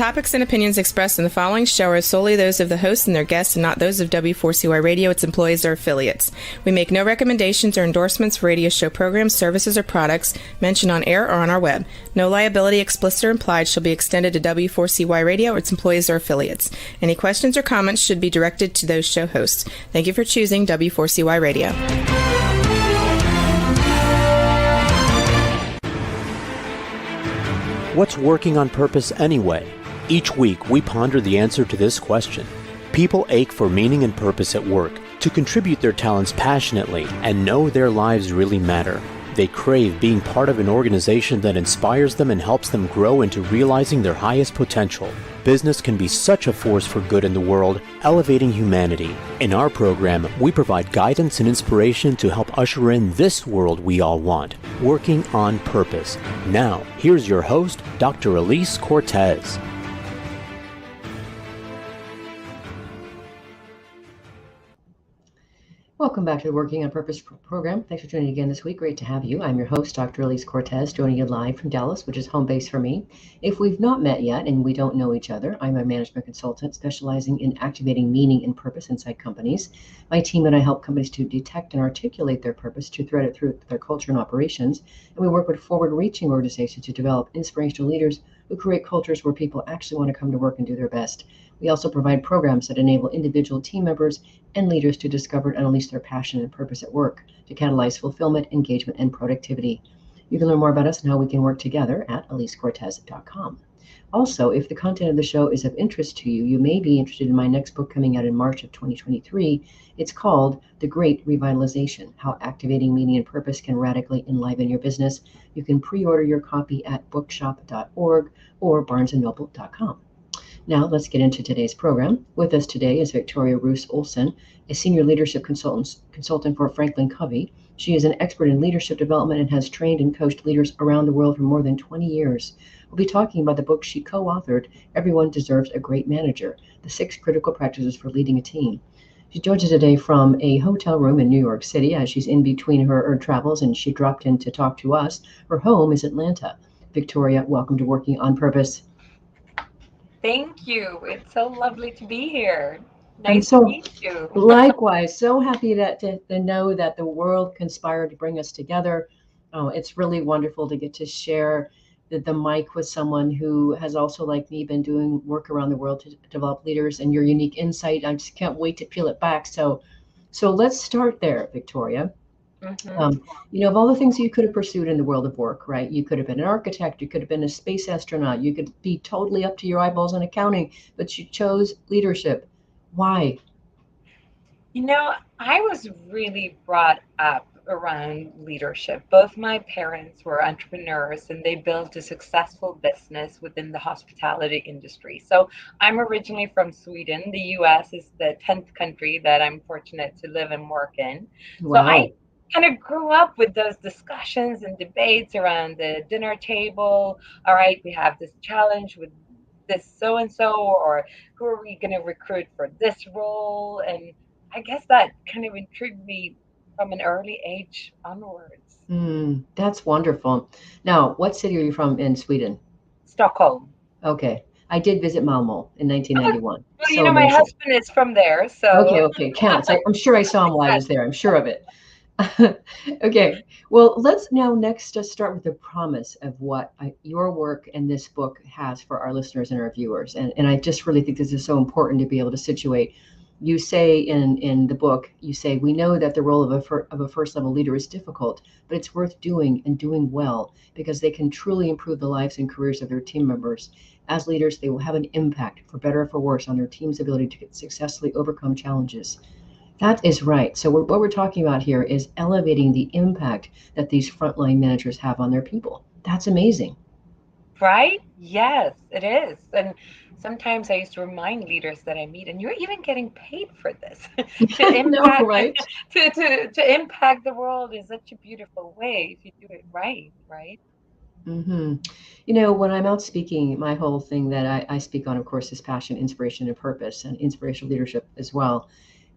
topics and opinions expressed in the following show are solely those of the host and their guests and not those of W4CY Radio, its employees, or affiliates. We make no recommendations or endorsements for radio show programs, services, or products mentioned on air or on our web. No liability, explicit or implied, shall be extended to W4CY Radio, its employees, or affiliates. Any questions or comments should be directed to those show hosts. Thank you for choosing W4CY Radio. What's working on purpose anyway? Each week, we ponder the answer to this question. People ache for meaning and purpose at work, to contribute their talents passionately and know their lives really matter. They crave being part of an organization that inspires them and helps them grow into realizing their highest potential. Business can be such a force for good in the world, elevating humanity. In our program, we provide guidance and inspiration to help usher in this world we all want, working on purpose. Now, here's your host, Dr. Elise Cortez. Welcome back to the Working on Purpose program. Thanks for tuning in again this week. Great to have you. I'm your host, Dr. Elise Cortez, joining you live from Dallas, which is home base for me. If we've not met yet and we don't know each other, I'm a management consultant specializing in activating meaning and purpose inside companies. My team and I help companies to detect and articulate their purpose, to thread it through their culture and operations. And we work with forward-reaching organizations to develop inspirational leaders who create cultures where people actually want to come to work and do their best. We also provide programs that enable individual team members and leaders to discover and unleash their passion and purpose at work to catalyze fulfillment, engagement, and productivity. You can learn more about us and how we can work together at elisecortez.com. Also, if the content of the show is of interest to you, you may be interested in my next book coming out in March of 2023. It's called The Great Revitalization, How Activating Meaning and Purpose Can Radically Enliven Your Business. You can pre-order your copy at bookshop.org or barnesandnoble.com. Now, let's get into today's program. With us today is Victoria Roos-Olsson, a senior leadership consultant for Franklin Covey. She is an expert in leadership development and has trained and coached leaders around the world for more than 20 years. We'll be talking about the book she co-authored, Everyone Deserves a Great Manager, the 6 Critical Practices for Leading a Team. She joins us today from a hotel room in New York City as she's in between her travels, and she dropped in to talk to us. Her home is Atlanta. Victoria, welcome to Working on Purpose. Thank you. It's so lovely to be here. Nice to meet you. Likewise, so happy to know that the world conspired to bring us together. Oh, it's really wonderful to get to share the mic with someone who has also, like me, been doing work around the world to develop leaders, and your unique insight. I just can't wait to peel it back. So let's start there, Victoria. Mm-hmm. Of all the things you could have pursued in the world of work, right? You could have been an architect, you could have been a space astronaut, you could be totally up to your eyeballs in accounting, but you chose leadership. Why? I was really brought up around leadership. Both my parents were entrepreneurs and they built a successful business within the hospitality industry. So I'm originally from Sweden. The US is the 10th country that I'm fortunate to live and work in. Wow. So I kind of grew up with those discussions and debates around the dinner table. All right, we have this challenge with this so-and-so, or who are we going to recruit for this role? And I guess that kind of intrigued me from an early age onwards. That's wonderful. Now, what city are you from in Sweden? Stockholm. Okay. I did visit Malmö in 1991. Well, my husband is from there, so. Okay, counts. I'm sure I saw him while I was there. I'm sure of it. Okay, well, let's now next just start with the promise of what your work and this book has for our listeners and our viewers. And I just really think this is so important to be able to situate. You say in the book, we know that the role of a first level leader is difficult, but it's worth doing and doing well because they can truly improve the lives and careers of their team members. As leaders, they will have an impact, for better or for worse, on their team's ability to successfully overcome challenges. That is right. So what we're talking about here is elevating the impact that these frontline managers have on their people. That's amazing. Right? Yes, it is. And sometimes I used to remind leaders that I meet, and you're even getting paid for this to impact, right? to impact the world in such a beautiful way if you do it right, right? Mm-hmm. When I'm out speaking, my whole thing that I speak on, of course, is passion, inspiration, and purpose, and inspirational leadership as well.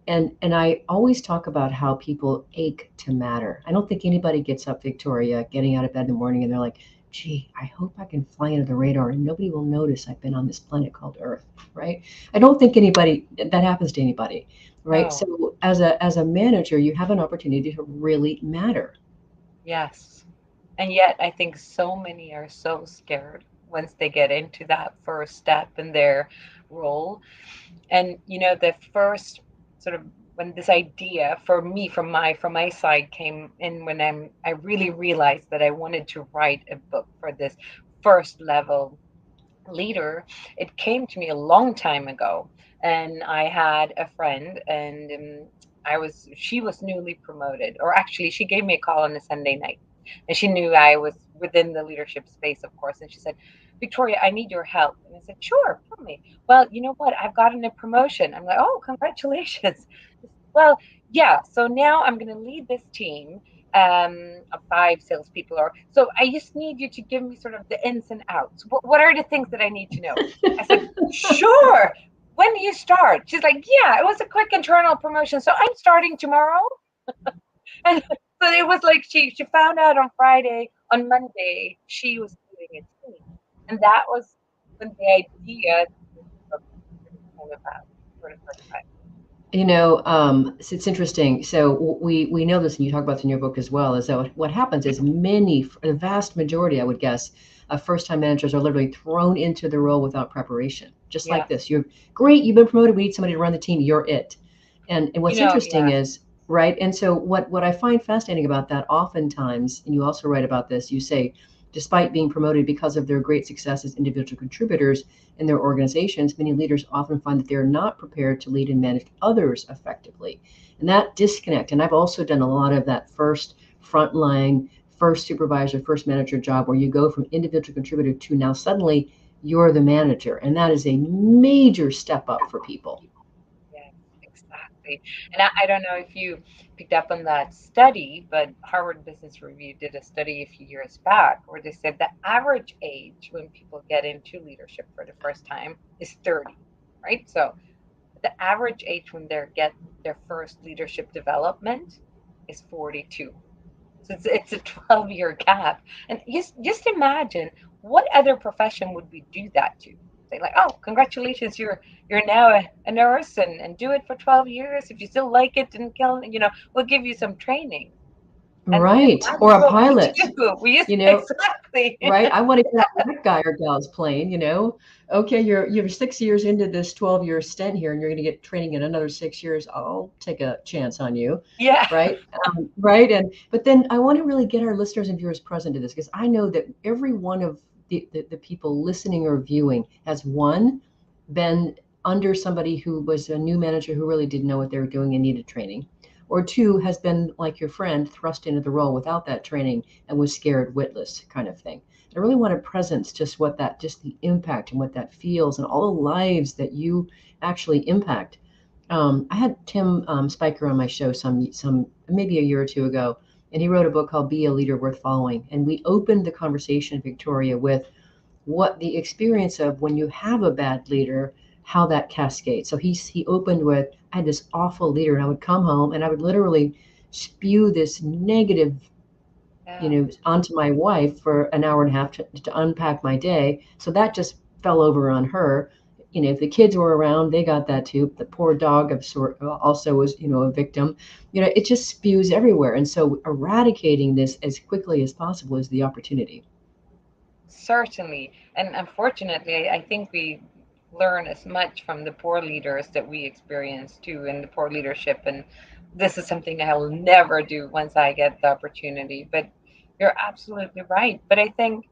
And I always talk about how people ache to matter. I don't think anybody gets up, Victoria, getting out of bed in the morning and they're like, gee, I hope I can fly under the radar and nobody will notice I've been on this planet called Earth, right? I don't think anybody that happens to anybody, right? No. So as a manager, you have an opportunity to really matter. Yes. And yet, I think so many are so scared once they get into that first step in their role. And the first sort of when this idea for me from my side came in when I really realized that I wanted to write a book for this first level leader. It came to me a long time ago, and I had a friend, and she was newly promoted, or actually she gave me a call on a Sunday night, and she knew I was within the leadership space, of course, and she said, Victoria, I need your help. And I said, sure, tell me. Well, you know what, I've gotten a promotion. I'm like, oh, congratulations. Well, yeah, so now I'm going to lead this team of 5 salespeople. Or so I just need you to give me sort of the ins and outs. What are the things that I need to know? I said, sure. When do you start? She's like, yeah, it was a quick internal promotion, so I'm starting tomorrow. And so it was like she found out on Friday. On Monday, she was doing a team, and that was when the idea of came about for the first time. It's interesting. So we know this, and you talk about this in your book as well. Is that what happens is the vast majority, I would guess, of first-time managers are literally thrown into the role without preparation. Just like Yeah, this, you're great. You've been promoted. We need somebody to run the team. You're it. And what's interesting yeah, is, right. And so what I find fascinating about that, oftentimes, and you also write about this, you say, despite being promoted because of their great success as individual contributors in their organizations, many leaders often find that they're not prepared to lead and manage others effectively. And that disconnect, and I've also done a lot of that first frontline, first supervisor, first manager job where you go from individual contributor to now suddenly you're the manager. And that is a major step up for people. yeah, exactly. And I don't know if you picked up on that study, but Harvard Business Review did a study a few years back where they said the average age when people get into leadership for the first time is 30, right? So the average age when they get their first leadership development is 42. So it's a 12-year gap. And just imagine what other profession would we do that to? Say like, oh, congratulations, you're now a nurse and do it for 12 years. If you still like it and we'll give you some training. And Right. that's Or a what we pilot, do. We use you know, exactly. right? I want to get on that guy or gal's plane. Okay, you're 6 years into this 12-year stint here, and you're going to get training in another 6 years. I'll take a chance on you, Yeah. right? Right. And but then I want to really get our listeners and viewers present to this because I know that every one of the people listening or viewing has one been under somebody who was a new manager who really didn't know what they were doing and needed training, or two has been like your friend thrust into the role without that training and was scared witless kind of thing. I really want to presence just the impact and what that feels and all the lives that you actually impact. I had Tim Spiker on my show some maybe a year or two ago, and he wrote a book called Be a Leader Worth Following. And we opened the conversation, Victoria, with what the experience of when you have a bad leader, how that cascades. So he opened with, I had this awful leader, and I would come home and I would literally spew this negative, Yeah. onto my wife for an hour and a half to unpack my day. So that just fell over on her. If the kids were around, they got that too. The poor dog of sort also was, a victim. It just spews everywhere. And so eradicating this as quickly as possible is the opportunity. Certainly. And unfortunately, I think we learn as much from the poor leaders that we experience too, and the poor leadership. And this is something I'll never do once I get the opportunity. But you're absolutely right. But I think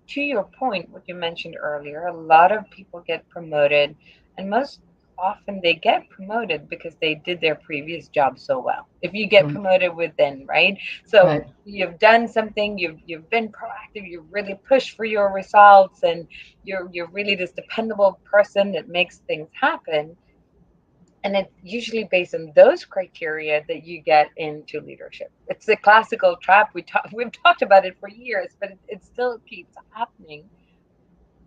to your point, what you mentioned earlier, a lot of people get promoted, and most often they get promoted because they did their previous job so well. If you get Right. promoted within, right? So Right. you've done something, you've been proactive, you really push for your results, and you're really this dependable person that makes things happen. And it's usually based on those criteria that you get into leadership. It's the classical trap. We've talked about it for years, but it still keeps happening.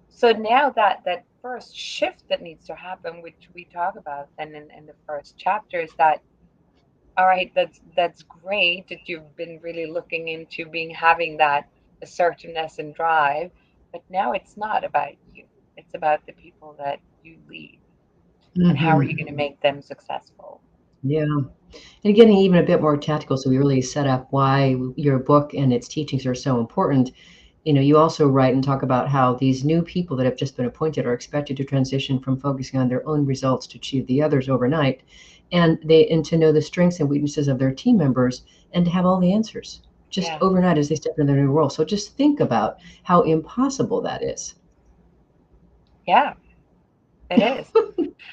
So now that first shift that needs to happen, which we talk about then in the first chapter, is that all right, that's great that you've been really looking into being having that assertiveness and drive, but now it's not about you. It's about the people that you lead, and how are you Hmm. going to make them successful? Yeah. And getting even a bit more tactical, so we really set up why your book and its teachings are so important. You also write and talk about how these new people that have just been appointed are expected to transition from focusing on their own results to achieve the others overnight, and to know the strengths and weaknesses of their team members and to have all the answers just Yeah, overnight as they step into their new role. So just think about how impossible that is. yeah, it is.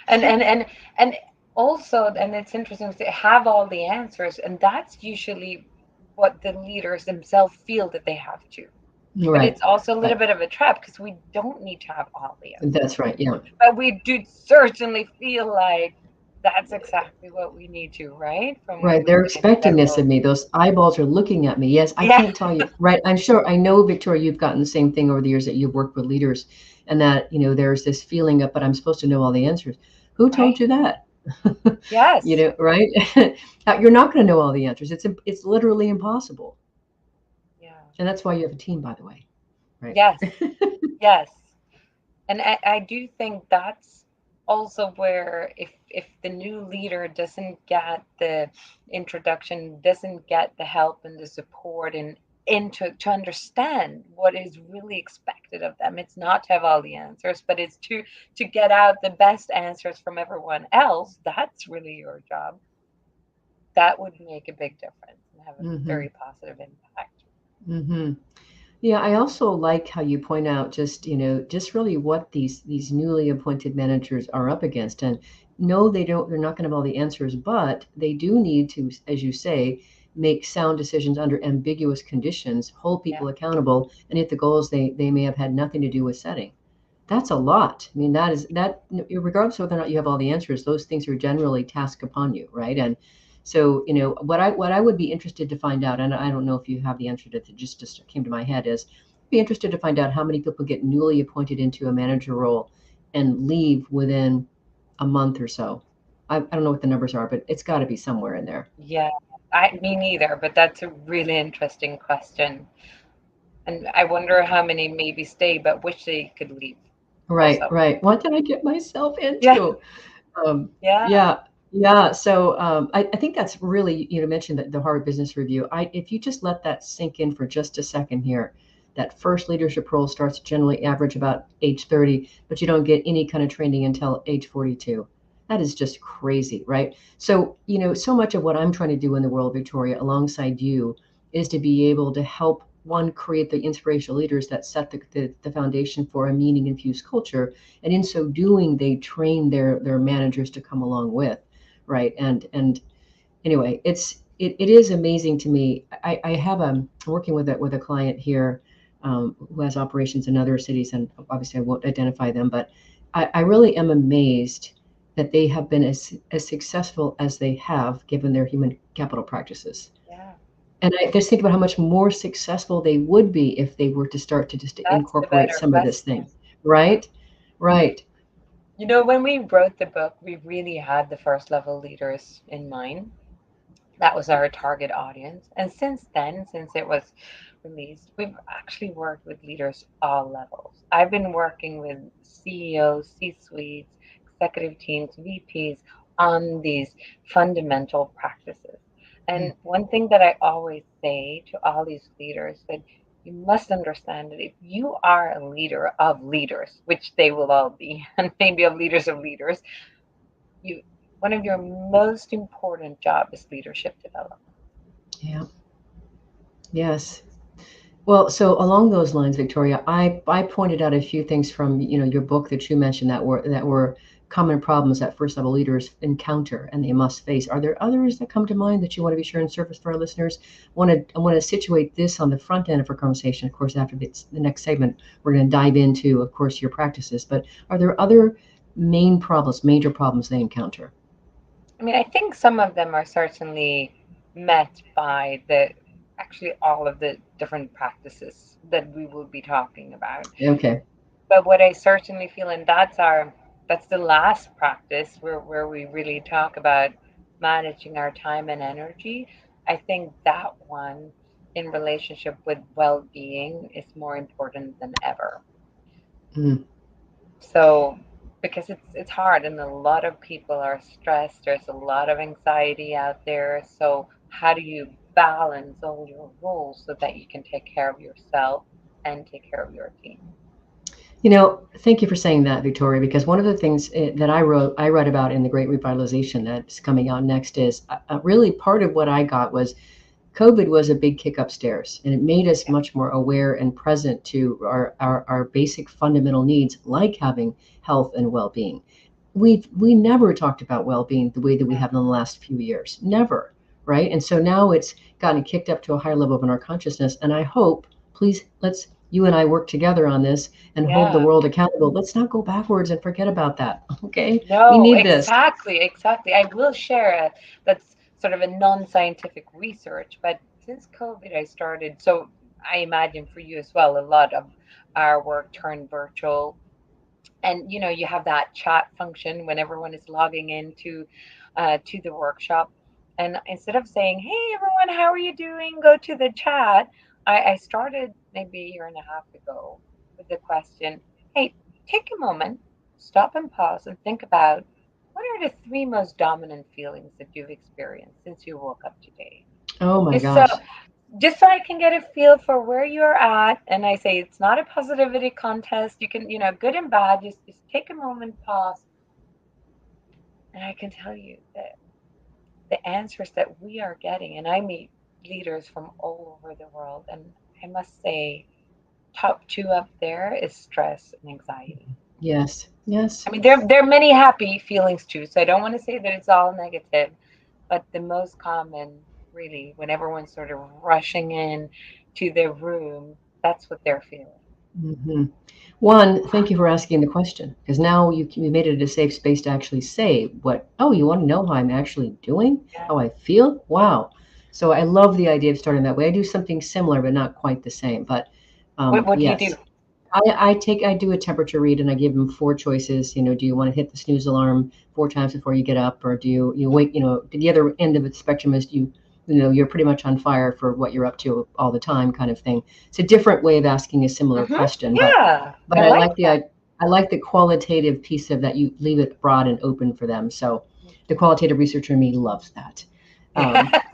And also, and it's interesting to have all the answers, and that's usually what the leaders themselves feel that they have to. But Right. it's also a little Right. bit of a trap because we don't need to have all the answers. That's right. Yeah. But we do certainly feel like that's exactly what we need to, right? From when Right, we they're get into that expecting this role. of me. Those eyeballs are looking at me. Yes, I Yeah, can't tell you. Right, I'm sure. I know, Victoria, you've gotten the same thing over the years that you've worked with leaders, and that there's this feeling of, but I'm supposed to know all the answers. Who told right. you that? Yes. Right? You're not going to know all the answers. It's literally impossible, Yeah. and that's why you have a team, by the way. Right. Yes. Yes. And I do think that's also where if the new leader doesn't get the introduction, doesn't get the help and the support and into to understand what is really expected of them. It's not to have all the answers, but it's to get out the best answers from everyone else. That's really your job. That would make a big difference and have a Hmm. very positive impact. Hmm. Yeah, I also like how you point out just really what these newly appointed managers are up against. And no, they're not going to have all the answers, but they do need to, as you say, make sound decisions under ambiguous conditions, hold Yeah. people accountable, and hit the goals they may have had nothing to do with setting. That's a lot. I mean, that regardless of whether or not you have all the answers, those things are generally tasked upon you, right? And so, what I would be interested to find out, and I don't know if you have the answer to that, just came to my head, is be interested to find out how many people get newly appointed into a manager role and leave within a month or so. I don't know what the numbers are, but it's got to be somewhere in there. Yeah. Me neither, but that's a really interesting question. And I wonder how many maybe stay, but wish they could leave Right, also. right. What did I get myself Yeah, into? yeah, Yeah, yeah. So I think that's really, mentioned that the Harvard Business Review. If you just let that sink in for just a second here, that first leadership role starts generally average about age 30, but you don't get any kind of training until age 42. That is just crazy, right? So, so much of what I'm trying to do in the world, Victoria, alongside you, is to be able to help one create the inspirational leaders that set the foundation for a meaning infused culture, and in so doing they train their managers to come along with, right? And anyway, it is amazing to me. I have working with a client here, who has operations in other cities, and obviously I won't identify them, but I really am amazed that they have been as successful as they have given their human capital practices. yeah. And I just think about how much more successful they would be if they were to start to just That's the incorporate better some of this question. thing, right? Right. When we wrote the book, we really had the first level leaders in mind. That was our target audience. And since then, since it was released, we've actually worked with leaders all levels. I've been working with CEOs, C suites, executive teams, VPs on these fundamental practices. And one thing that I always say to all these leaders that you must understand that if you are a leader of leaders, which they will all be, and maybe of leaders, you one of your most important job is leadership development. Yeah. Yes. Well, so along those lines, Victoria, I pointed out a few things from your book that you mentioned that were common problems that first level leaders encounter and they must face. Are there others that come to mind that you want to be sure and surface for our listeners? I want to situate this on the front end of our conversation. Of course, after the next segment, we're going to dive into, of course, your practices. But are there other major problems they encounter? I mean, I think some of them are certainly met by the actually all of the different practices that we will be talking about. Okay. But what I certainly feel, and that's the last practice where we really talk about managing our time and energy. I think that one in relationship with well-being is more important than ever. Mm. So because it's hard and a lot of people are stressed, there's a lot of anxiety out there. So how do you balance all your roles so that you can take care of yourself and take care of your team? Thank you for saying that, Victoria, because one of the things that I read about in the Great Revitalization that's coming out next is really part of what I got was COVID was a big kick upstairs, and it made us much more aware and present to our basic fundamental needs, like having health and well-being. We never talked about well-being the way that we have in the last few years, never, right? And so now it's gotten kicked up to a higher level in our consciousness, and I hope, please, let's you and I work together on this and hold the Yeah. world accountable. Let's not go backwards and forget about that. Okay, we No, need this. exactly, exactly. I will share that's sort of a non-scientific research, but since COVID, I started. So I imagine for you as well, a lot of our work turned virtual, and you have that chat function when everyone is logging into to the workshop, and instead of saying, "Hey everyone, how are you doing?" Go to the chat. I started maybe a year and a half ago with the question, "Hey, take a moment, stop and pause and think about what are the three most dominant feelings that you've experienced since you woke up today." Oh my Just so gosh. just so I can get a feel for where you're at. And I say it's not a positivity contest. You can, good and bad, just take a moment, pause, and I can tell you that the answers that we are getting, and I meet leaders from all over the world, and I must say, top two up there is stress and anxiety. Yes. Yes. I mean, there are many happy feelings too, so I don't want to say that it's all negative, but the most common, really, when everyone's sort of rushing in to their room, that's what they're feeling. hmm One, thank you for asking the question, because now you made it a safe space to actually say what, oh, you want to know how I'm actually doing, Yeah. how I feel? Wow. So I love the idea of starting that way. I do something similar, but not quite the same. But What do you do? yes, I do a temperature read and I give them four choices. Do you want to hit the snooze alarm four times before you get up, or do you wait? The other end of the spectrum is you're pretty much on fire for what you're up to all the time, kind of thing. It's a different way of asking a similar Hmm. question, but Yeah, but I I like like the that. I like the qualitative piece of that. You leave it broad and open for them. So the qualitative researcher in me loves that. Um, Yes.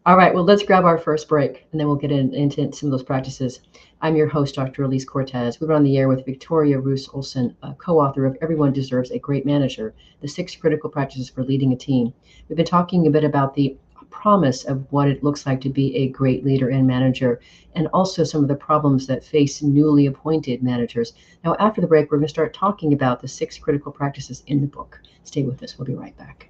all right, well, let's grab our first break, and then we'll get into some of those practices. I'm your host, Dr. Elise Cortez. We're on the air with Victoria Roos-Olsson, co-author of Everyone Deserves a Great Manager, the 6 Critical Practices for Leading a Team. We've been talking a bit about the promise of what it looks like to be a great leader and manager, and also some of the problems that face newly appointed managers. Now, after the break, we're going to start talking about the 6 critical practices in the book. Stay with us. We'll be right back.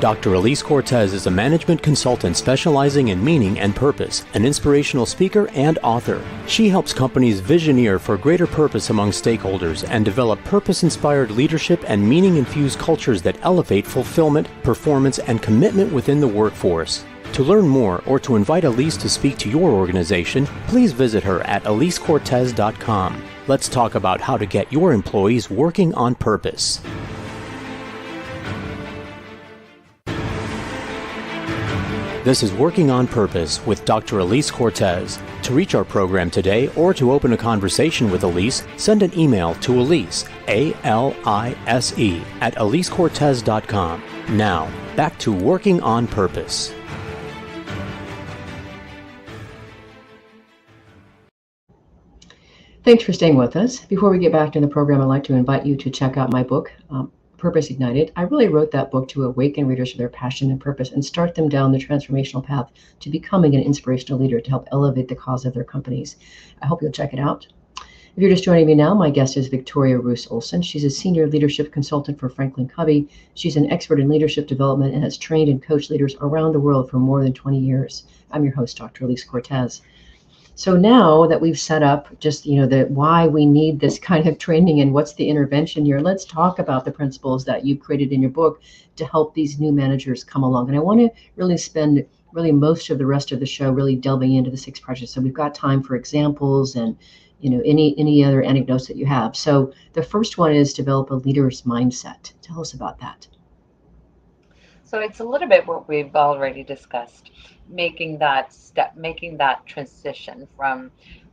Dr. Elise Cortez is a management consultant specializing in meaning and purpose, an inspirational speaker and author. She helps companies visioneer for greater purpose among stakeholders and develop purpose-inspired leadership and meaning-infused cultures that elevate fulfillment, performance, and commitment within the workforce. To learn more or to invite Elise to speak to your organization, please visit her at elisecortez.com. Let's talk about how to get your employees working on purpose. This is Working on Purpose with Dr. Elise Cortez. To reach our program today or to open a conversation with Elise, send an email to Elise, A-L-I-S-E, at elisecortez.com. Now, back to Working on Purpose. Thanks for staying with us. Before we get back to the program, I'd like to invite you to check out my book, Purpose Ignited. I really wrote that book to awaken readers to their passion and purpose and start them down the transformational path to becoming an inspirational leader to help elevate the cause of their companies. I hope you'll check it out. If you're just joining me now, my guest is Victoria Roos-Olsson. She's a senior leadership consultant for Franklin Covey. She's an expert in leadership development and has trained and coached leaders around the world for more than 20 years. I'm your host, Dr. Elise Cortez. So now that we've set up just, the why we need this kind of training and what's the intervention here, let's talk about the principles that you've created in your book to help these new managers come along. And I want to really spend really most of the rest of the show really delving into the six projects. So we've got time for examples and any other anecdotes that you have. So the first one is develop a leader's mindset. Tell us about that. So it's a little bit what we've already discussed, making that step, making that transition from,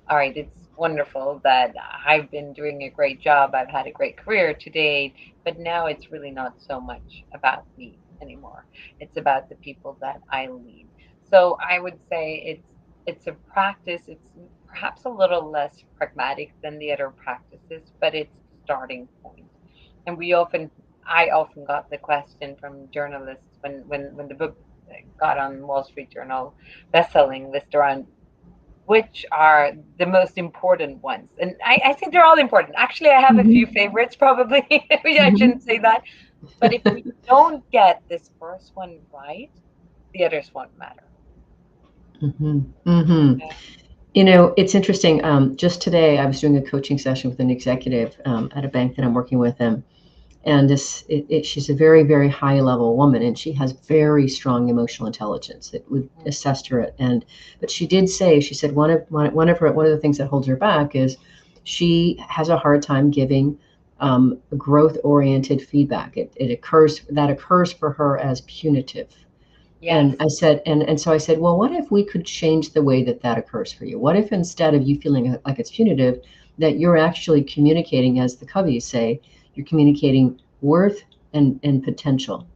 all right, it's wonderful that I've been doing a great job, I've had a great career to date, but now it's really not so much about me anymore. It's about the people that I lead. So I would say it's a practice. It's perhaps a little less pragmatic than the other practices, but it's the starting point. And I often got the question from journalists when the book got on Wall Street Journal best-selling list around which are the most important ones. And I think they're all important. Actually, I have a few Mm-hmm. favorites probably. Maybe I shouldn't Mm-hmm. say that. But if we don't get this first one right, the others won't matter. Mm-hmm. Mm-hmm. Yeah. It's interesting. Just today, I was doing a coaching session with an executive at a bank that I'm working with, and she's a very, very high level woman, and she has very strong emotional intelligence that would Mm. assess her. But she did say, she said one of the things that holds her back is she has a hard time giving growth oriented feedback. It occurs for her as punitive. And Yes. I said, and so I said, well, what if we could change the way that occurs for you? What if instead of you feeling like it's punitive, that you're actually communicating, as the Coveys say, you're communicating worth and potential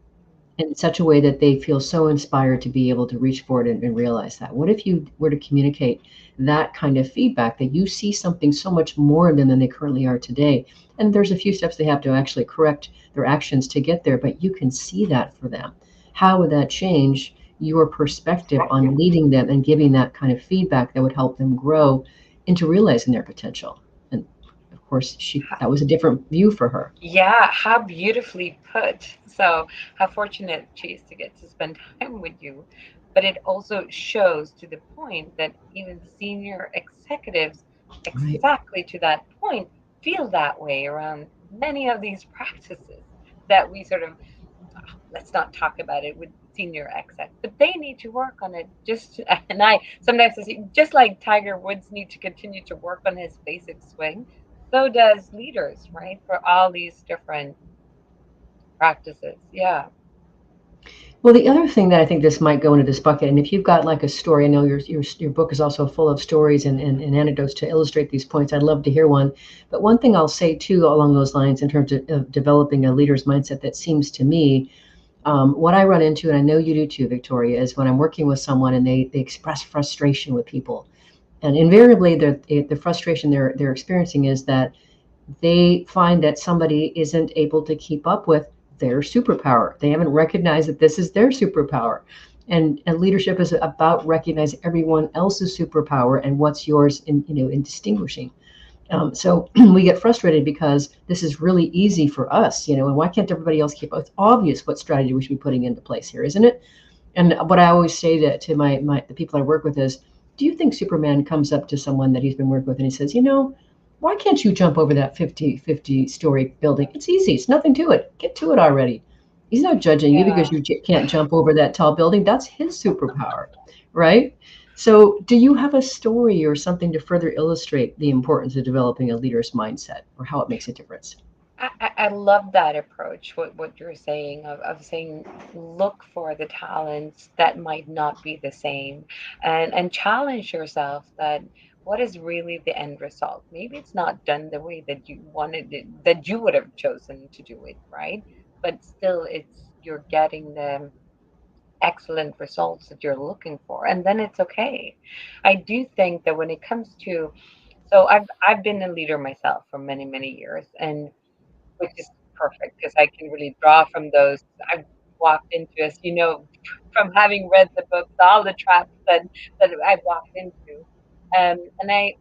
in such a way that they feel so inspired to be able to reach forward and realize that. What if you were to communicate that kind of feedback, that you see something so much more than they currently are today? And there's a few steps they have to actually correct their actions to get there, but you can see that for them. How would that change your perspective on leading them and giving that kind of feedback that would help them grow into realizing their potential? And of course, that was a different view for her. Yeah, how beautifully put. So, how fortunate she is to get to spend time with you. But it also shows to the point that even senior executives, Right. exactly to that point, feel that way around many of these practices that we sort of, let's not talk about it with senior execs, but they need to work on it. Just, and I sometimes I see, just like Tiger Woods need to continue to work on his basic swing, so does leaders, right? For all these different practices. Yeah. Well, the other thing that I think this might go into this bucket, and if you've got like a story, I know your book is also full of stories and anecdotes to illustrate these points. I'd love to hear one. But one thing I'll say too along those lines in terms of developing a leader's mindset that seems to me, what I run into, and I know you do too, Victoria, is when I'm working with someone and they express frustration with people. And invariably, the frustration they're experiencing is that they find that somebody isn't able to keep up with their superpower. They haven't recognized that this is their superpower. And leadership is about recognizing everyone else's superpower and what's yours in distinguishing. So we get frustrated because this is really easy for us, and why can't everybody else keep up? It's obvious what strategy we should be putting into place here, isn't it? And what I always say to my the people I work with is, do you think Superman comes up to someone that he's been working with and he says, why can't you jump over that 50 story building? It's easy. It's nothing to it. Get to it already. He's not judging you because Yeah. you can't jump over that tall building. That's his superpower, right? So, do you have a story or something to further illustrate the importance of developing a leader's mindset or how it makes a difference? I love that approach, what you're saying of saying look for the talents that might not be the same and challenge yourself that what is really the end result? Maybe it's not done the way that you wanted it, that you would have chosen to do it, right? But still it's you're getting the excellent results that you're looking for. And then it's okay. I do think that when it comes to so I've been a leader myself for many, many years and which is perfect because I can really draw from those. I've walked into, as you know, from having read the books, all the traps that I've walked into. And I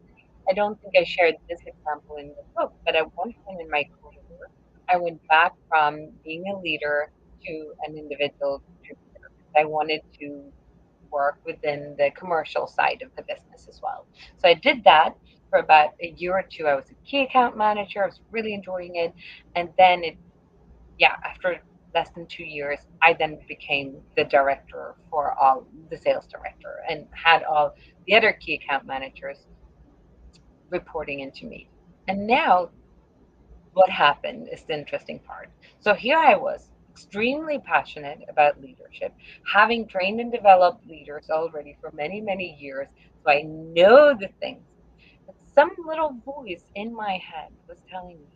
don't think I shared this example in the book, but at one point in my career, I went back from being a leader to an individual contributor. I wanted to work within the commercial side of the business as well. So I did that for about a year or two. I was a key account manager. I was really enjoying it. And then yeah, after less than 2 years, I then became the director for all the sales director and had all the other key account managers reporting into me. And now what happened is the interesting part. So here I was, extremely passionate about leadership, having trained and developed leaders already for many, many years. So I know the things. But some little voice in my head was telling me,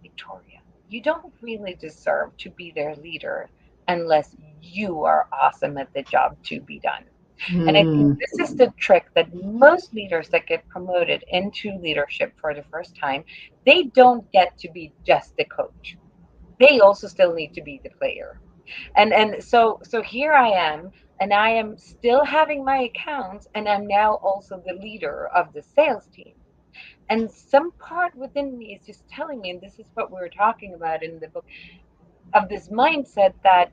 Victoria, you don't really deserve to be their leader unless you are awesome at the job to be done. And I think Mm, this is the trick that most leaders that get promoted into leadership for the first time, they don't get to be just the coach. They also still need to be the player. And so here I am, and I am still having my accounts, and I'm now also the leader of the sales team. And some part within me is just telling me, and this is what we were talking about in the book, of this mindset that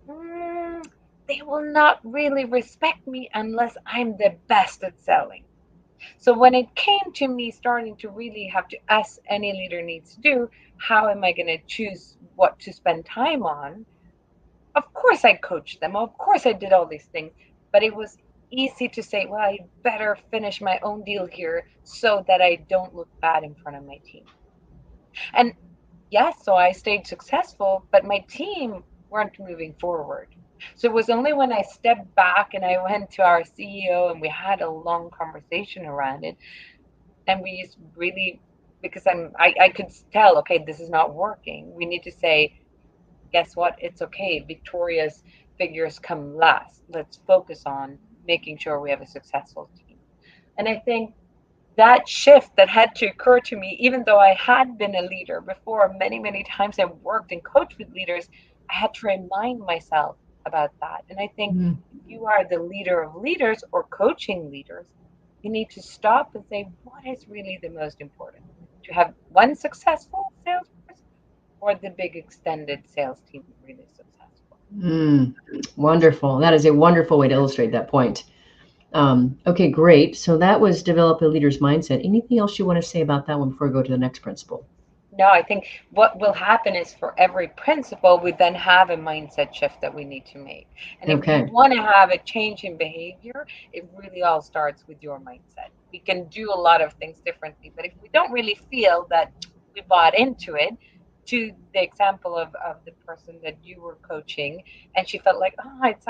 mm, they will not really respect me unless I'm the best at selling. So when it came to me starting to really have to, as any leader needs to do, how am I going to choose what to spend time on? Of course, I coached them. Of course, I did all these things. But it was easy to say, well, I better finish my own deal here so that I don't look bad in front of my team. And yes, so I stayed successful, but my team weren't moving forward. So it was only when I stepped back and I went to our CEO and we had a long conversation around it. And we just really, because I could tell, okay, this is not working. We need to say, guess what? It's okay. Victoria's figures come last. Let's focus on making sure we have a successful team. And I think that shift that had to occur to me, even though I had been a leader before, many, many times I've worked and coached with leaders, I had to remind myself about that. And I think mm, if you are the leader of leaders or coaching leaders, you need to stop and say, what is really the most important? To have one successful salesperson or the big extended sales team really successful? mm. Wonderful. That is a wonderful way to illustrate that point. Okay, great. So that was develop a leader's mindset. Anything else you want to say about that one before we go to the next principle? No, I think what will happen is for every principle, we then have a mindset shift that we need to make. And if you Okay. want to have a change in behavior, it really all starts with your mindset. We can do a lot of things differently, but if we don't really feel that we bought into it, to the example of the person that you were coaching, and she felt like, oh, it's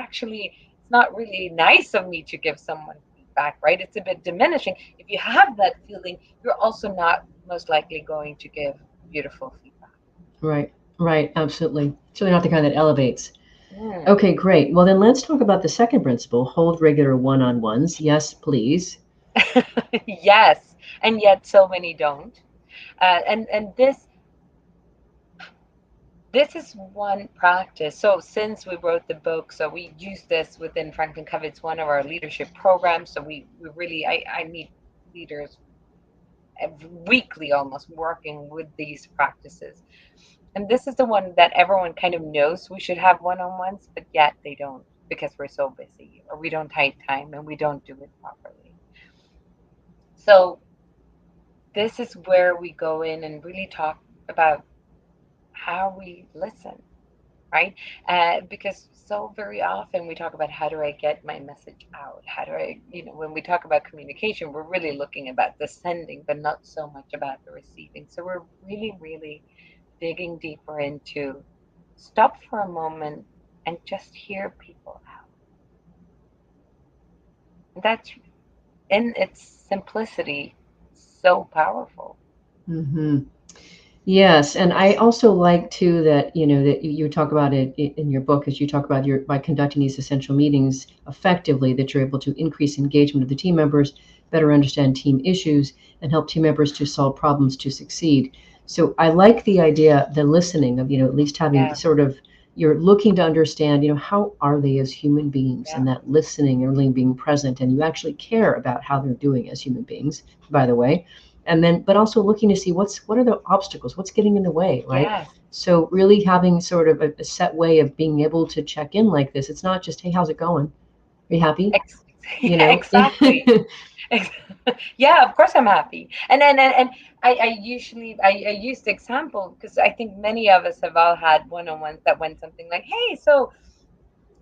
not really nice of me to give someone feedback, right? It's a bit diminishing. If you have that feeling, you're also not most likely going to give beautiful feedback. Right. Right. Absolutely. So they're not the kind that elevates. Mm. Okay, great. Well, then let's talk about the second principle, hold regular one-on-ones. Yes, please. Yes, and yet so many don't. And this is one practice. So since we wrote the book, so we use this within Franklin Covey. It's one of our leadership programs. So we really I meet leaders weekly almost working with these practices. And this is the one that everyone kind of knows we should have one-on-ones, but yet they don't because we're so busy or we don't take time and we don't do it properly. So this is where we go in and really talk about how we listen, right? Because so very often we talk about how do I get my message out? How do I, when we talk about communication, we're really looking about the sending, but not so much about the receiving. So we're really, really digging deeper into stop for a moment and just hear people out. That's in its simplicity so powerful. Hmm. Yes, and I also like too that that you talk about it in your book as you talk about your by conducting these essential meetings effectively that you're able to increase engagement of the team members, better understand team issues, and help team members to solve problems to succeed. So I like the idea, the listening of at least having Yeah, sort of you're looking to understand how are they as human beings, yeah, and that listening and really being present, and you actually care about how they're doing as human beings, by the way, and then but also looking to see what are the obstacles, what's getting in the way, right? yes, So really having sort of a set way of being able to check in like this. It's not just, hey, how's it going, are you happy, ex- you know exactly. Yeah, of course I'm happy. And I usually I use the example because I think many of us have all had one-on-ones that went something like, "Hey, so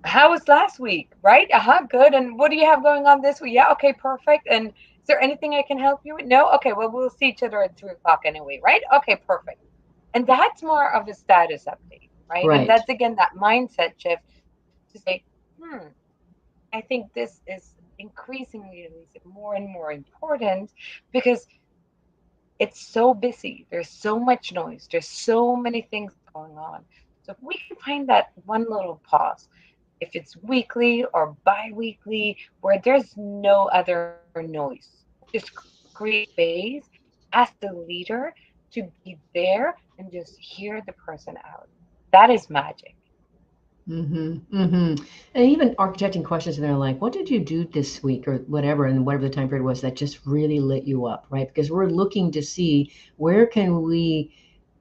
how was last week?" Right? Good. And what do you have going on this week? Yeah, okay, perfect. And is there anything I can help you with? No? Okay, well, we'll see each other at 3 o'clock anyway, right? Okay, perfect. And that's more of a status update, right? And Right. that's again that mindset shift to say, hmm, I think this is increasingly more and more important because it's so busy. There's so much noise. There's so many things going on. So if we can find that one little pause, if it's weekly or bi-weekly, where there's no other noise, just create space as the leader to be there and just hear the person out. That is magic. Mm-hmm. Mm-hmm. And even architecting questions, and they're like, what did you do this week or whatever, and whatever the time period was that just really lit you up, right? Because we're looking to see where can we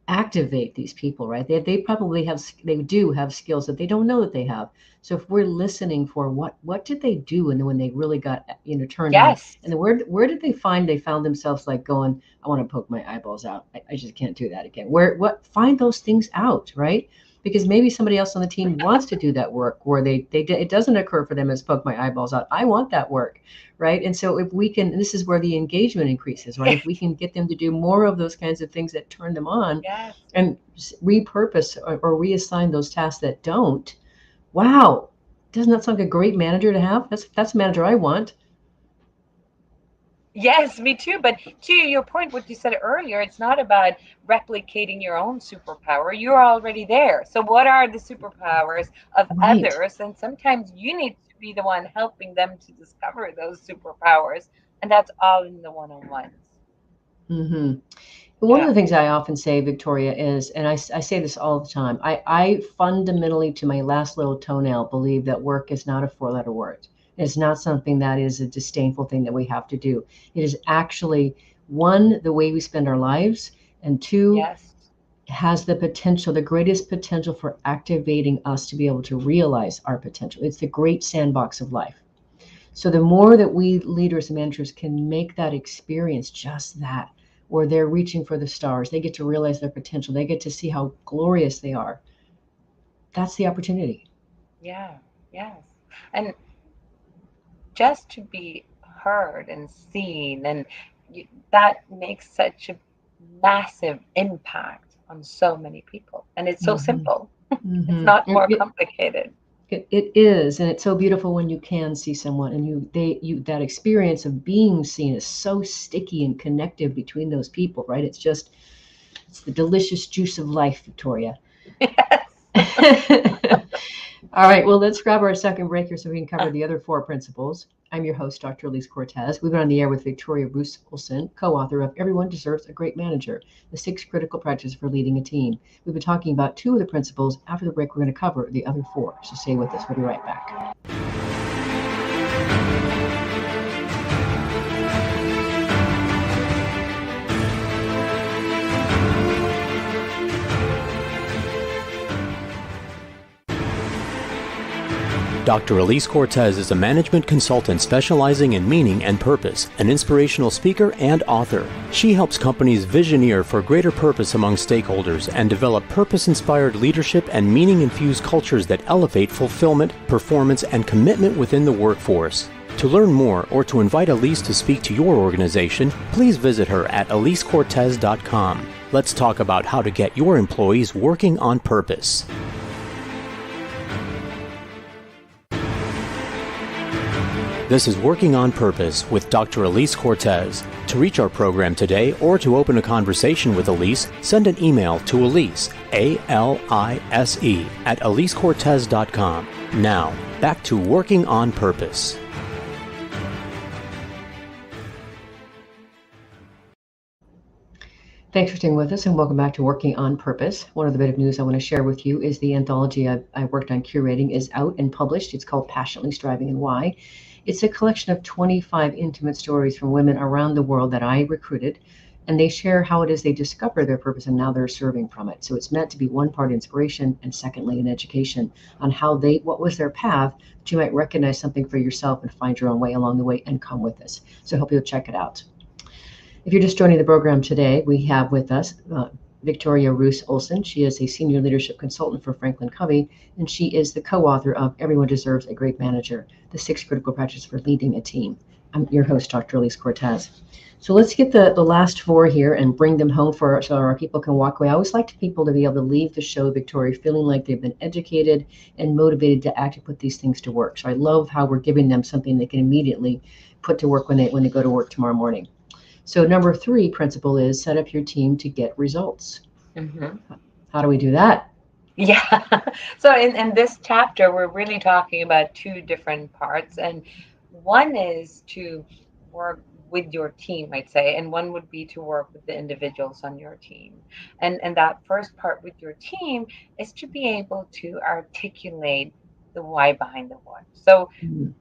activate these people, right? They probably have, they do have skills that they don't know that they have. So if we're listening for what did they do, and then when they really got turned on, Yes. and then where did they found themselves like going, I want to poke my eyeballs out. I just can't do that again. What find those things out, right? Because maybe somebody else on the team wants to do that work where it doesn't occur for them as poke my eyeballs out. I want that work, right? And so if we can, this is where the engagement increases, right? If we can get them to do more of those kinds of things that turn them on, Yes. and repurpose or reassign those tasks that don't. Wow, doesn't that sound like a great manager to have? That's a manager I want. Yes, me too. But to your point, what you said earlier, it's not about replicating your own superpower. You're already there. So, what are the superpowers of Right. others? And sometimes you need to be the one helping them to discover those superpowers. And that's all in the one on ones. Hmm. One of Yeah. the things I often say, Victoria, is, and I say this all the time, I fundamentally, to my last little toenail, believe that work is not a four-letter word. It's not something that is a disdainful thing that we have to do. It is actually, one, the way we spend our lives, and two, Yes. has the potential, the greatest potential for activating us to be able to realize our potential. It's the great sandbox of life. So the more that we leaders and managers can make that experience just that, where they're reaching for the stars, they get to realize their potential, they get to see how glorious they are. That's the opportunity. Yeah. Yes. And just to be heard and seen, and that makes such a massive impact on so many people. And it's so Mm-hmm. simple, it's Mm-hmm. not more complicated. It is, and it's so beautiful when you can see someone, and you that experience of being seen is so sticky and connective between those people, right? It's the delicious juice of life, Victoria. All right, well, let's grab our second break here so we can cover the other four principles. I'm your host, Dr. Elise Cortez. We've been on the air with Victoria Roos-Olsson, co-author of Everyone Deserves a Great Manager, the 6 critical practices for leading a team. We've been talking about 2 of the principles. After the break, we're going to cover the other 4. So stay with us. We'll be right back. Dr. Elise Cortez is a management consultant specializing in meaning and purpose, an inspirational speaker and author. She helps companies visioneer for greater purpose among stakeholders and develop purpose-inspired leadership and meaning-infused cultures that elevate fulfillment, performance, and commitment within the workforce. To learn more or to invite Elise to speak to your organization, please visit her at elisecortez.com. Let's talk about how to get your employees working on purpose. This is Working on Purpose with Dr. Elise Cortez. To reach our program today or to open a conversation with Elise, send an email to Elise, A-L-I-S-E, at elisecortez.com. Now, back to Working on Purpose. Thanks for staying with us, and welcome back to Working on Purpose. One of the bit of news I want to share with you is the anthology I worked on curating is out and published. It's called Passionately Striving and Why. It's a collection of 25 intimate stories from women around the world that I recruited and they share how it is they discover their purpose and now they're serving from it. So it's meant to be one part inspiration and secondly an education on what was their path, that you might recognize something for yourself and find your own way along the way and come with us. So I hope you'll check it out. If you're just joining the program today, we have with us Victoria Roos-Olsson. She is a senior leadership consultant for Franklin Covey, and she is the co-author of Everyone Deserves a Great Manager, the 6 Critical Practices for Leading a Team. I'm your host, Dr. Elise Cortez. So let's get the last 4 here and bring them home so our people can walk away. I always like people to be able to leave the show, Victoria, feeling like they've been educated and motivated to actually put these things to work. So I love how we're giving them something they can immediately put to work when they go to work tomorrow morning. So number 3 principle is set up your team to get results. Mm-hmm. How do we do that? Yeah. So in this chapter, we're really talking about 2 different parts. And one is to work with your team, I'd say, and one would be to work with the individuals on your team. And that first part with your team is to be able to articulate the why behind the what. So Mhm.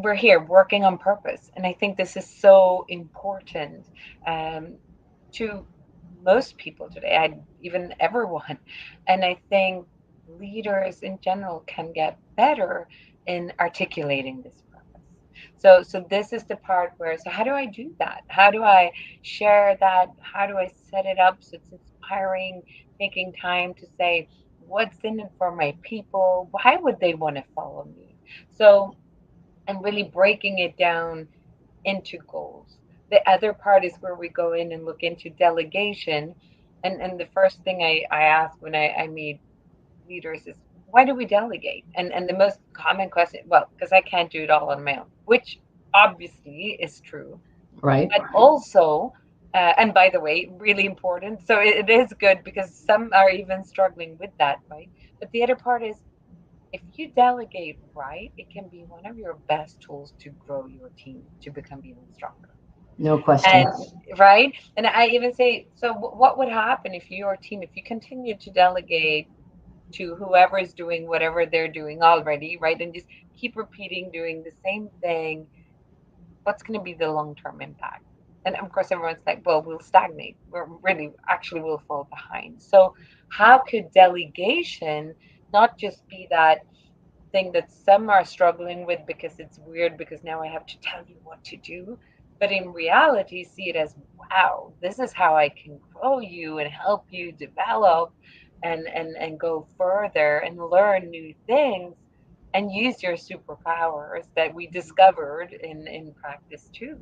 we're here working on purpose. And I think this is so important um, to most people today, even everyone. And I think leaders in general can get better in articulating this purpose. So this is the part where, so how do I do that? How do I share that? How do I set it up so it's inspiring, taking time to say, what's in it for my people? Why would they want to follow me? So and really breaking it down into goals. The other part is where we go in and look into delegation. And the first thing I ask when I meet leaders is, why do we delegate? And the most common question, well, because I can't do it all on my own, which obviously is true. Right? But also, and by the way, really important. So it is good because some are even struggling with that, right? But the other part is, if you delegate right, it can be one of your best tools to grow your team to become even stronger. No question. And right. And I even say, so what would happen if your team, if you continue to delegate to whoever is doing whatever they're doing already, right? And just keep repeating doing the same thing, what's going to be the long-term impact? And of course, everyone's like, well, we'll stagnate. We're really actually will fall behind. So how could delegation not just be that thing that some are struggling with because it's weird because now I have to tell you what to do. But in reality, see it as, wow, this is how I can grow you and help you develop and go further and learn new things and use your superpowers that we discovered in practice too.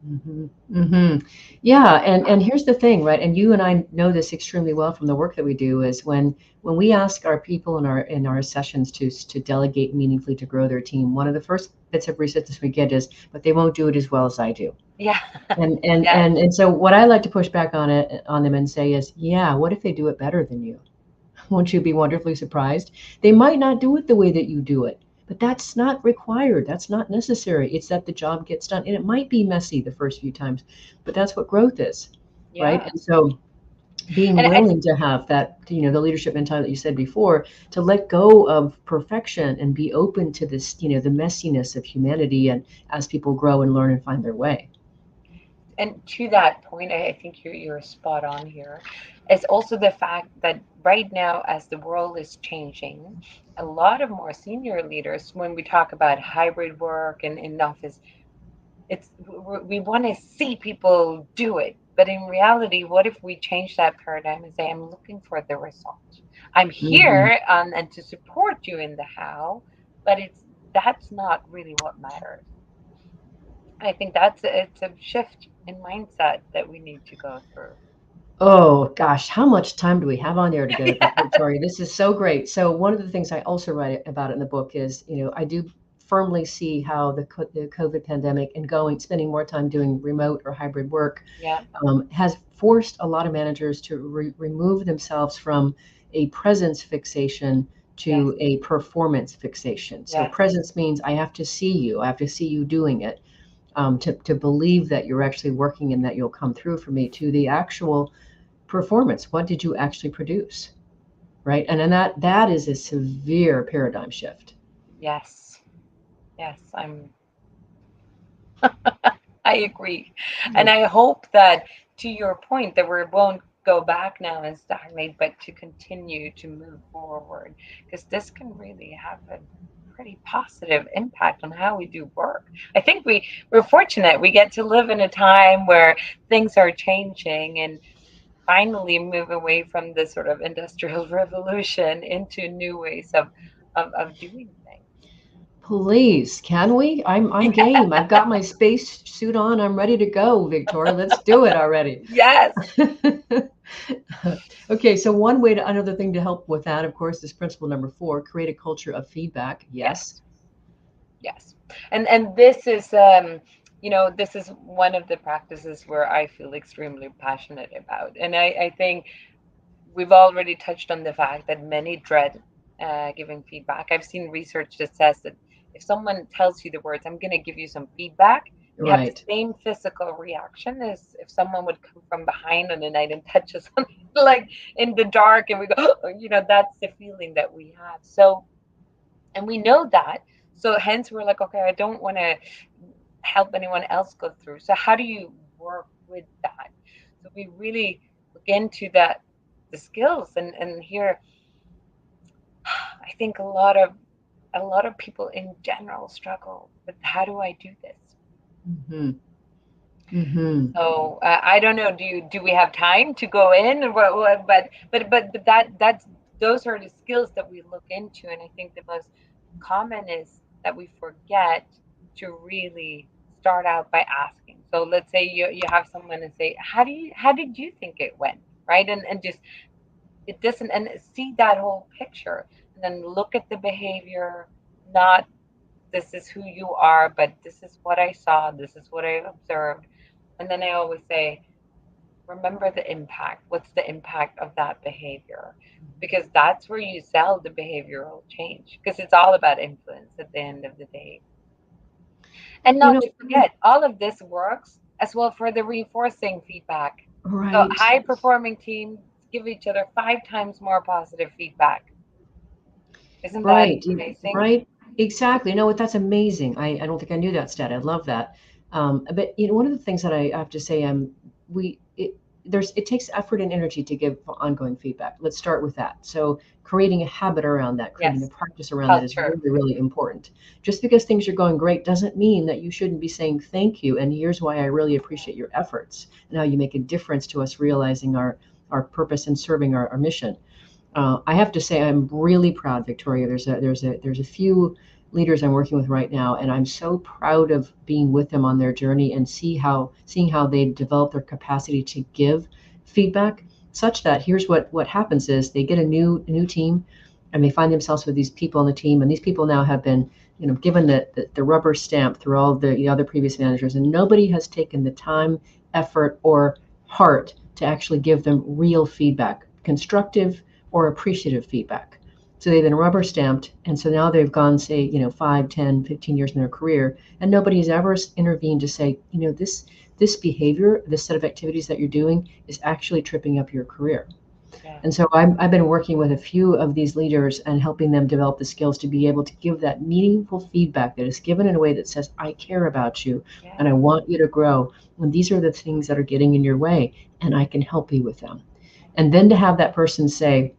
Mm-hmm. Mm-hmm. Yeah, and here's the thing, right? And you and I know this extremely well from the work that we do. Is when we ask our people in our sessions to delegate meaningfully to grow their team, one of the first bits of resistance we get is, but they won't do it as well as I do. Yeah. And and Yes. and and so what I like to push back on them and say is, yeah, what if they do it better than you? Won't you be wonderfully surprised? They might not do it the way that you do it, but that's not required. That's not necessary. It's that the job gets done. And it might be messy the first few times, but that's what growth is, right? Yeah. And so being And willing to have that, the leadership mentality that you said before, to let go of perfection and be open to this, the messiness of humanity and as people grow and learn and find their way. and to that point, I think you're spot on here. It's also the fact that right now, as the world is changing, a lot of more senior leaders, when we talk about hybrid work and in office, we want to see people do it. But in reality, what if we change that paradigm and say, I'm looking for the result. I'm Hmm. here and to support you in the how, but that's not really what matters. I think it's a shift in mindset that we need to go through. Oh gosh, how much time do we have on there together, Yeah. Victoria? This is so great. So one of the things I also write about in the book is, I do firmly see how the COVID pandemic and spending more time doing remote or hybrid work Yeah. has forced a lot of managers to remove themselves from a presence fixation Yes. to a performance fixation. So Yes. presence means I have to see you, I have to see you doing it, to believe that you're actually working and that you'll come through for me, to the actual performance. What did you actually produce? Right. And then that is a severe paradigm shift. Yes. Yes. I agree. And Right. I hope that to your point that we won't go back now and stagnate, but to continue to move forward, because this can really have a pretty positive impact on how we do work. I think we're fortunate we get to live in a time where things are changing and finally move away from this sort of industrial revolution into new ways of doing Please, can we? I'm game. I've got my space suit on. I'm ready to go, Victoria. Let's do it already. Yes. Okay, so one way to another thing to help with that, of course, is principle number 4, create a culture of feedback. Yes. Yes. And this is this is one of the practices where I feel extremely passionate about. And I think we've already touched on the fact that many dread giving feedback. I've seen research that says that if someone tells you the words, I'm going to give you some feedback, you have the Right. same physical reaction as if someone would come from behind on the night and touch us like in the dark, and we go, oh, that's the feeling that we have. So, and we know that. So hence we're like, okay, I don't want to help anyone else go through. So how do you work with that? So we really look into that, the skills, and here I think a lot of people in general struggle with how do I do this. Mm-hmm. Mm-hmm. So I don't know. Do we have time to go in? Or but that's those are the skills that we look into, and I think the most common is that we forget to really start out by asking. So let's say you have someone and say, how did you think it went, right? And just it doesn't, and see that whole picture, and then look at the behavior, not this is who you are, but this is what I saw, this is what I observed. And then I always say, remember the impact. What's the impact of that behavior? Because that's where you sell the behavioral change, because it's all about influence at the end of the day. And You not know, to forget, all of this works as well for the reinforcing feedback. So right. high performing teams give each other 5 times more positive feedback. Isn't that Right, amazing? right, exactly. No, that's amazing. I don't think I knew that stat. I love that. But one of the things that I have to say, we it takes effort and energy to give ongoing feedback. Let's start with that. So creating a habit around that, creating a Yes. practice around that is Culture. really, really important. Just because things are going great doesn't mean that you shouldn't be saying thank you. And here's why I really appreciate your efforts and how you make a difference to us realizing our purpose and serving our mission. I have to say I'm really proud, Victoria. There's a few leaders I'm working with right now, and I'm so proud of being with them on their journey and seeing how they develop their capacity to give feedback. Such that here's what happens is they get a new team, and they find themselves with these people on the team, and these people now have been given the rubber stamp through all the other previous managers, and nobody has taken the time, effort, or heart to actually give them real feedback, constructive or appreciative feedback. So they've been rubber stamped. And so now they've gone, say, 5, 10, 15 years in their career, and nobody has ever intervened to say, this behavior, this set of activities that you're doing is actually tripping up your career. Yeah. And so I've been working with a few of these leaders and helping them develop the skills to be able to give that meaningful feedback that is given in a way that says, I care about you and I Yeah. want you to grow. And these are the things that are getting in your way, and I can help you with them. And then to have that person say,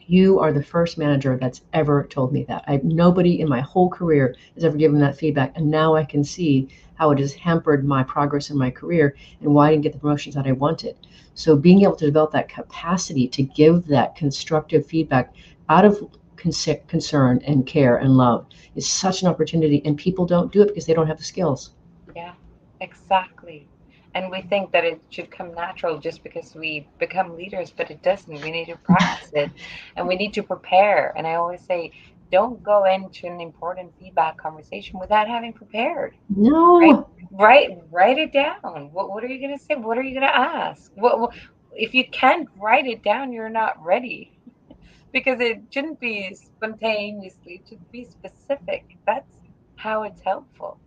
you are the first manager that's ever told me that. Nobody in my whole career has ever given that feedback. And now I can see how it has hampered my progress in my career and why I didn't get the promotions that I wanted. So being able to develop that capacity to give that constructive feedback out of concern and care and love is such an opportunity. And people don't do it because they don't have the skills. Yeah, exactly. And we think that it should come natural just because we become leaders, but it doesn't. We need to practice it and we need to prepare. And I always say, don't go into an important feedback conversation without having prepared. Right? No. Write it down. What are you going to say? What are you going to ask? If you can't write it down, you're not ready, because it shouldn't be spontaneously. It should be specific. That's how it's helpful.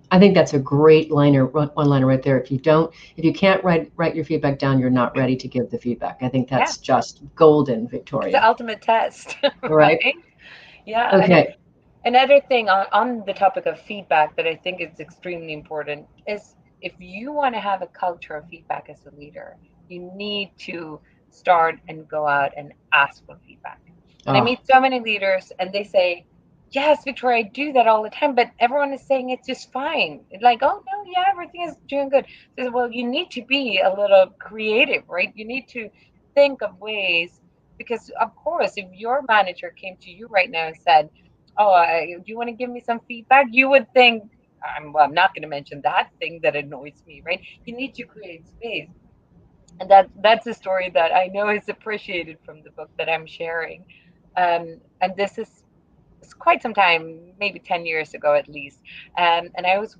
I think that's a great one liner right there. If you can't write your feedback down, you're not ready to give the feedback. I think Yeah. that's just golden, It's the Victoria. ultimate test, All right. right? Yeah. And Okay. another thing on the topic of feedback that I think is extremely important is if you want to have a culture of feedback as a leader, you need to start and go out and ask for feedback. And I Oh, meet so many leaders and they say, yes, Victoria, I do that all the time, but everyone is saying it's just fine. It's like, oh, no, yeah, everything is doing good. So, well, you need to be a little creative, right? You need to think of ways, because, of course, if your manager came to you right now and said, oh, do you want to give me some feedback? You would think, well, I'm not going to mention that thing that annoys me, right? You need to create space. And that's a story that I know is appreciated from the book that I'm sharing. And this is it's quite some time, maybe 10 years ago at least. And I was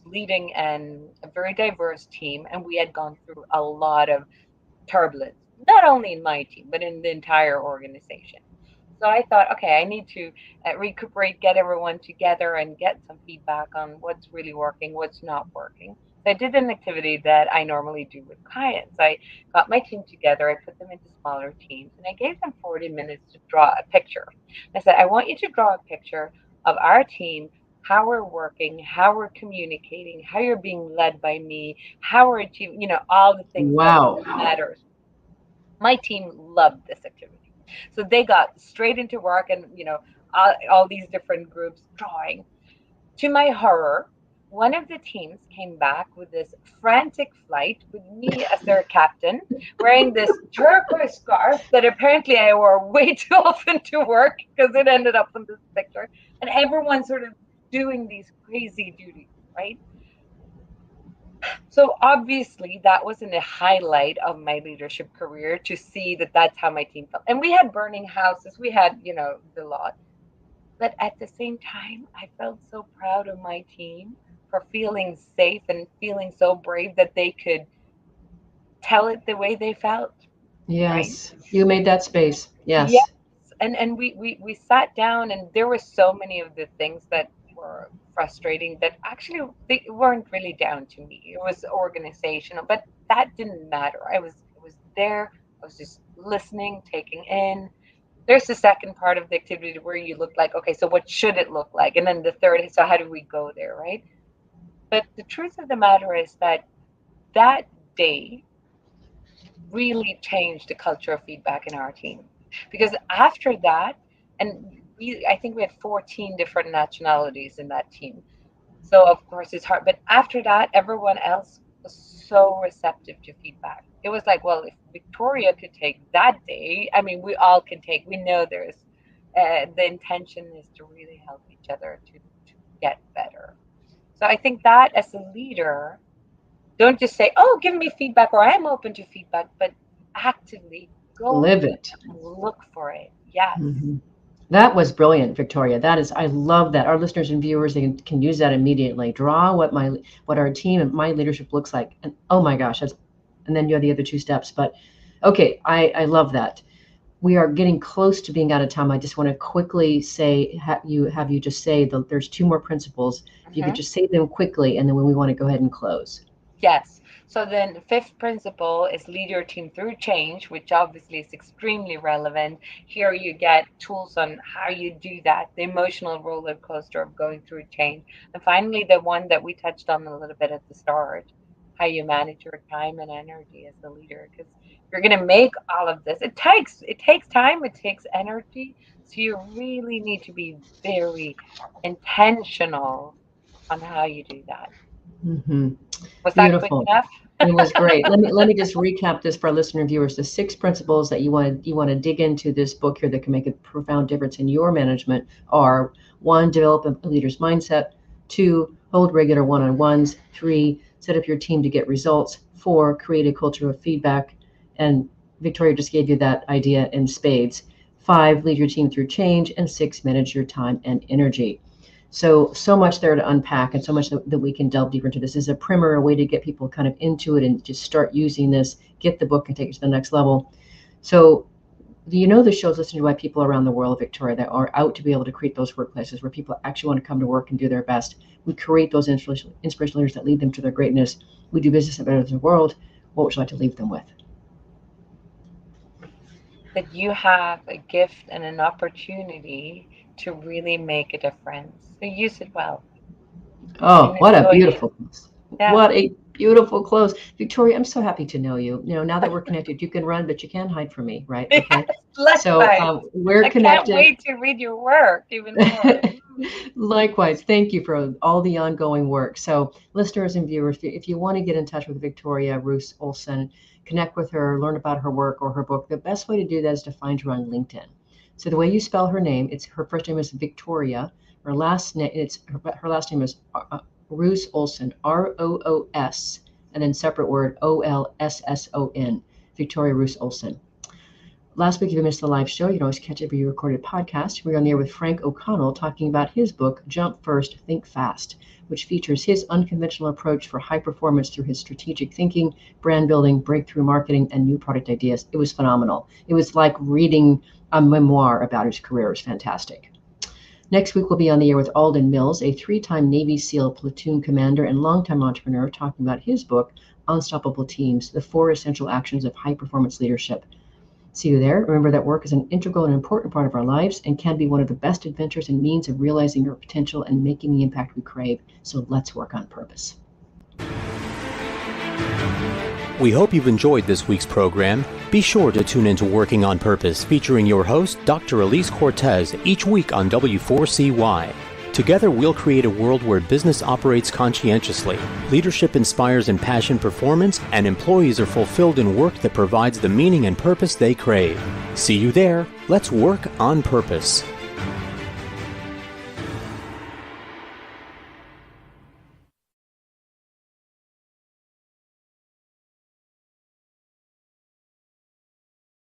leading a very diverse team, and we had gone through a lot of turbulence, not only in my team, but in the entire organization. So I thought, okay, I need to recuperate, get everyone together, and get some feedback on what's really working, what's not working. So I did an activity that I normally do with clients. I got my team together, I put them into smaller teams, and I gave them 40 minutes to draw a picture. I said, I want you to draw a picture of our team, how we're working, how we're communicating, how you're being led by me, how we're achieving, all the things that wow. matters. My team loved this activity. So they got straight into work and, all these different groups drawing. To my horror, one of the teams came back with this frantic flight with me as their captain, wearing this turquoise scarf that apparently I wore way too often to work because it ended up on this picture. And everyone sort of doing these crazy duties, right? So obviously that wasn't a highlight of my leadership career to see that that's how my team felt. And we had burning houses, we had, the lot. But at the same time, I felt so proud of my team for feeling safe and feeling so brave that they could tell it the way they felt, right? Yes. You made that space. Yes. Yes. And we sat down, and there were so many of the things that were frustrating that actually they weren't really down to me. It was organizational, but that didn't matter. I was there. I was just listening, taking in. There's the second part of the activity where you look like, okay, so what should it look like? And then the third is, so how do we go there, right? But the truth of the matter is that that day really changed the culture of feedback in our team. Because after that, and I think we had 14 different nationalities in that team. So of course it's hard. But after that, everyone else was so receptive to feedback. It was like, well, if Victoria could take that day, I mean, we all can take. We know there's the intention is to really help each other to get better. So I think that as a leader, don't just say, "Oh, give me feedback," or "I'm open to feedback," but actively go Live it. and look for it. Yes. Hmm. That was brilliant, Victoria. That is, I love that. Our listeners and viewers, they can use that immediately. Draw what our team and my leadership looks like. And oh my gosh, and then you have the other two steps. But okay, I love that. We are getting close to being out of time. I just want to quickly say, have you just say there's two more principles. If you could Mhm. just say them quickly, and then when we want to go ahead and close. Yes. So then the fifth principle is lead your team through change, which obviously is extremely relevant. Here you get tools on how you do that, the emotional roller coaster of going through change. And finally, the one that we touched on a little bit at the start, how you manage your time and energy as a leader. Because you're going to make all of this. It takes time, it takes energy. So you really need to be very intentional on how you do that. Hmm. Was that quick Beautiful. enough? It was great. Let me just recap this for our listener and viewers. The six principles that you want to dig into this book here that can make a profound difference in your management are: one, develop a leader's mindset; two, hold regular one-on-ones; three, set up your team to get results; four, create a culture of feedback. And Victoria just gave you that idea in spades. Five, lead your team through change; and six, manage your time and energy. So much there to unpack, and so much that we can delve deeper into. This is a primer, a way to get people kind of into it and just start using this, get the book and take it to the next level. So the show's listening to by people around the world, Victoria, that are out to be able to create those workplaces where people actually want to come to work and do their best. We create those inspirational leaders that lead them to their greatness. We do business that betters the world. What would you like to leave them with? That you have a gift and an opportunity to really make a difference. So use it well. Oh, what a Enjoy it. beautiful piece. Yeah. What a beautiful close. Victoria, I'm so happy to know you. Now that we're connected, you can run, but you can't hide from me, right? Okay. So Likewise. we're I can't connected. wait to read your work even more. Likewise, thank you for all the ongoing work. So, listeners and viewers, if you want to get in touch with Victoria Roos-Olsson, connect with her, learn about her work or her book, the best way to do that is to find her on LinkedIn. So, the way you spell her name, it's her first name is Victoria. Her last name, her last name is Roos-Olsson, Roos, and then separate word Olsson, Victoria Roos-Olsson. Last week, if you missed the live show, you can always catch every recorded podcast. We're on the air with Frank O'Connell talking about his book, Jump First, Think Fast, which features his unconventional approach for high performance through his strategic thinking, brand building, breakthrough marketing, and new product ideas. It was phenomenal. It was like reading a memoir about his career. It was fantastic. Next week, we'll be on the air with Alden Mills, a 3-time Navy SEAL platoon commander and longtime entrepreneur, talking about his book, Unstoppable Teams, the 4 Essential Actions of High Performance Leadership. See you there. Remember that work is an integral and important part of our lives and can be one of the best adventures and means of realizing our potential and making the impact we crave. So let's work on purpose. We hope you've enjoyed this week's program. Be sure to tune into Working on Purpose, featuring your host, Dr. Elise Cortez, each week on W4CY. Together, we'll create a world where business operates conscientiously, leadership inspires impassioned performance, and employees are fulfilled in work that provides the meaning and purpose they crave. See you there. Let's work on purpose.